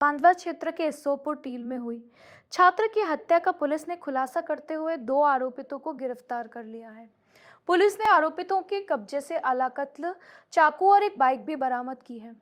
बांधवा क्षेत्र के सोपुर टील में हुई छात्र की हत्या का पुलिस ने खुलासा करते हुए 2 आरोपितों को गिरफ्तार कर लिया है। पुलिस ने आरोपितों के कब्जे से आलाकत्ल, चाकू और एक बाइक भी बरामद की है।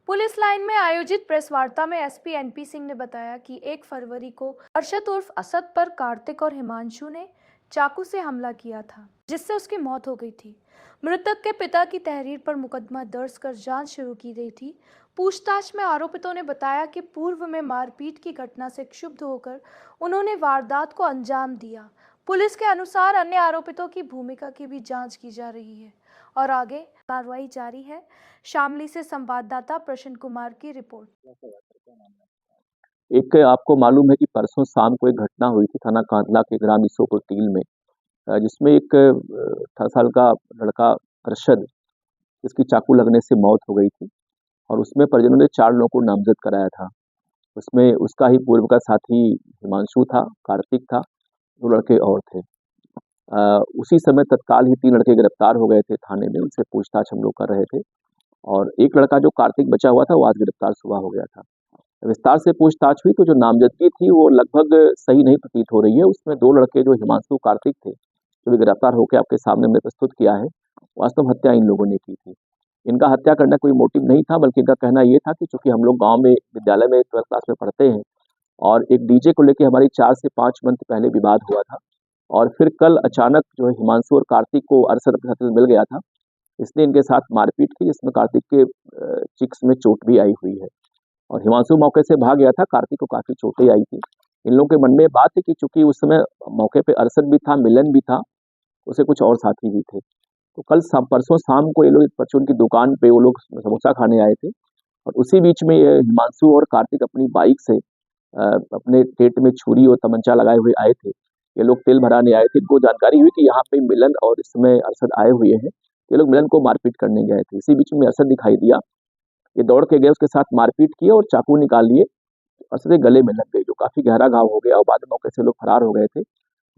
पुलिस लाइन में आयोजित प्रेस वार्ता में एसपी एनपी सिंह ने बताया कि 1 फरवरी को अरशद उर्फ असद पर कार्तिक और हिमांशु ने चाकू से हमला किया था, जिससे उसकी मौत हो गई थी। मृतक के पिता की तहरीर पर मुकदमा दर्ज कर जांच शुरू की गई थी। पूछताछ में आरोपितों ने बताया कि पूर्व में मारपीट की घटना से क्षुब्ध होकर उन्होंने वारदात को अंजाम दिया। पुलिस के अनुसार अन्य आरोपितों की भूमिका की भी जांच की जा रही है और आगे कार्रवाई जारी है। शामली से संवाददाता प्रश्न कुमार की रिपोर्ट। एक आपको मालूम है कि परसों शाम को एक घटना हुई थी थाना कांदला के ग्राम ईसोपुर टील में, जिसमें एक 18 साल का लड़का अरशद, जिसकी चाकू लगने से मौत हो गई थी और उसमें परिजनों ने 4 लोगों को नामजद कराया था। उसमें उसका ही पूर्व का साथी हिमांशु था, कार्तिक था, 2 लड़के और थे। उसी समय तत्काल ही 3 लड़के गिरफ्तार हो गए थे थाने में, उनसे पूछताछ हम लोग कर रहे थे और एक लड़का जो कार्तिक बचा हुआ था वो आज गिरफ्तार सुबह हो गया था। विस्तार से पूछताछ हुई तो जो नामजदगी थी वो लगभग सही नहीं प्रतीत हो रही है। उसमें 2 लड़के जो हिमांशु कार्तिक थे, जो भी गिरफ्तार होकर आपके सामने हमने प्रस्तुत किया है, वास्तव हत्या इन लोगों ने की थी। इनका हत्या करना कोई मोटिव नहीं था, बल्कि इनका कहना ये था कि चूंकि हम लोग गांव में विद्यालय में 12th क्लास में पढ़ते हैं और एक डीजे को लेकर हमारी 4 से 5 मंथ पहले विवाद हुआ था और फिर कल अचानक जो है हिमांशु और कार्तिक को अरशद अपने साथी मिल गया था। इसने इनके साथ मारपीट की, जिसमें कार्तिक के चिक्स में चोट भी आई हुई है और हिमांशु मौके से भाग गया था। कार्तिक को काफी चोटें आई थी। इन लोगों के मन में बात है कि चूंकि उस समय मौके पे अरशद भी था, मिलन भी था, उसे कुछ और साथी भी थे। तो परसों शाम को ये लोग परचून की दुकान पे वो लोग समोसा खाने आए थे और उसी बीच में ये हिमांशु और कार्तिक अपनी बाइक से अपने पेट में छुरी और तमंचा लगाए हुए आए थे। ये लोग तेल भराने आए थे। इनको जानकारी हुई कि यहाँ पे मिलन और इस समय अरशद आए हुए हैं। ये लोग मिलन को मारपीट करने गए थे। इसी बीच में अरशद दिखाई दिया। ये दौड़ के गए, उसके साथ मारपीट की और चाकू निकाल लिए और सीधे गले में लग गई, जो काफी गहरा घाव हो गया और बाद में मौके से लोग फरार हो गए थे।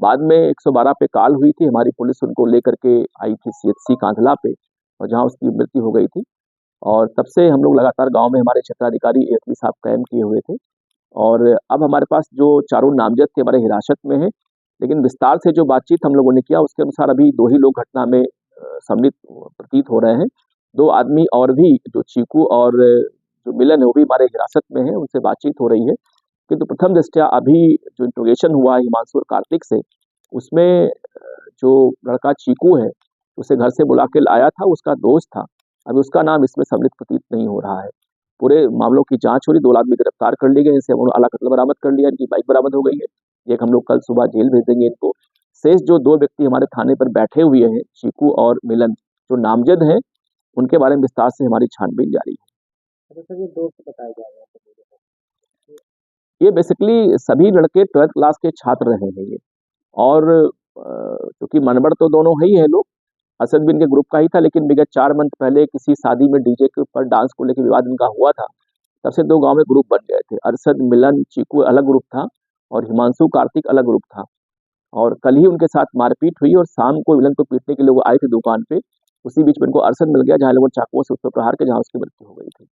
बाद में 112 पे कॉल हुई थी, हमारी पुलिस उनको लेकर के आई थी सीएचसी कांधला पे और जहां उसकी मृत्यु हो गई थी। और तब से हम लोग लगातार गांव में हमारे क्षेत्राधिकारी एसपी साहब कायम किए हुए थे और अब हमारे पास जो चारों नामजद थे हमारे हिरासत में है। लेकिन विस्तार से जो बातचीत हम लोगों ने किया उसके अनुसार अभी 2 ही लोग घटना में सम्मिलित प्रतीत हो रहे हैं। 2 आदमी और भी, जो चीकू और जो मिलन है, वो भी हमारे हिरासत में है, उनसे बातचीत हो रही है। किंतु प्रथम दृष्टया अभी जो इंट्रोगेशन हुआ है हिमांशु और कार्तिक से, उसमें जो लड़का चीकू है उसे घर से बुला के लाया था, उसका दोस्त था। अभी उसका नाम इसमें सम्मिलित प्रतीत नहीं हो रहा है। पूरे मामलों की जांच हो रही, 2 आदमी गिरफ्तार कर लिए गए, इनसे हम आलाकतल बरामद कर लिया, इनकी बाइक बरामद हो गई है। एक हम लोग कल सुबह जेल भेज देंगे इनको। शेष जो 2 व्यक्ति हमारे थाने पर बैठे हुए हैं, चीकू और मिलन, जो नामजद हैं, उनके बारे में विस्तार से हमारी छानबीन जारी है। अच्छा सर, ये दोस्त बताए जा रहे हैं ये बेसिकली सभी लड़के 12th क्लास के छात्र रहे हैं ये और क्योंकि मनबड़ तो दोनों ही है लोग। असद भी इनके ग्रुप का ही था, लेकिन विगत 4 मंथ पहले किसी शादी में डीजे के ऊपर डांस को लेकर विवाद इनका हुआ था। तब से 2 गांव में ग्रुप बन गए थे। अरशद, मिलन, चीकू अलग ग्रुप था और हिमांशु, कार्तिक अलग ग्रुप था। और कल ही उनके साथ मारपीट हुई और शाम को मिलन को पीटने के लिए वो आए थे दुकान पे। उसी बीच में इनको अरशद मिल गया, जहाँ लोगों ने चाकुओं से उस पर प्रहार किया, जहाँ उसकी मृत्यु हो गई थी।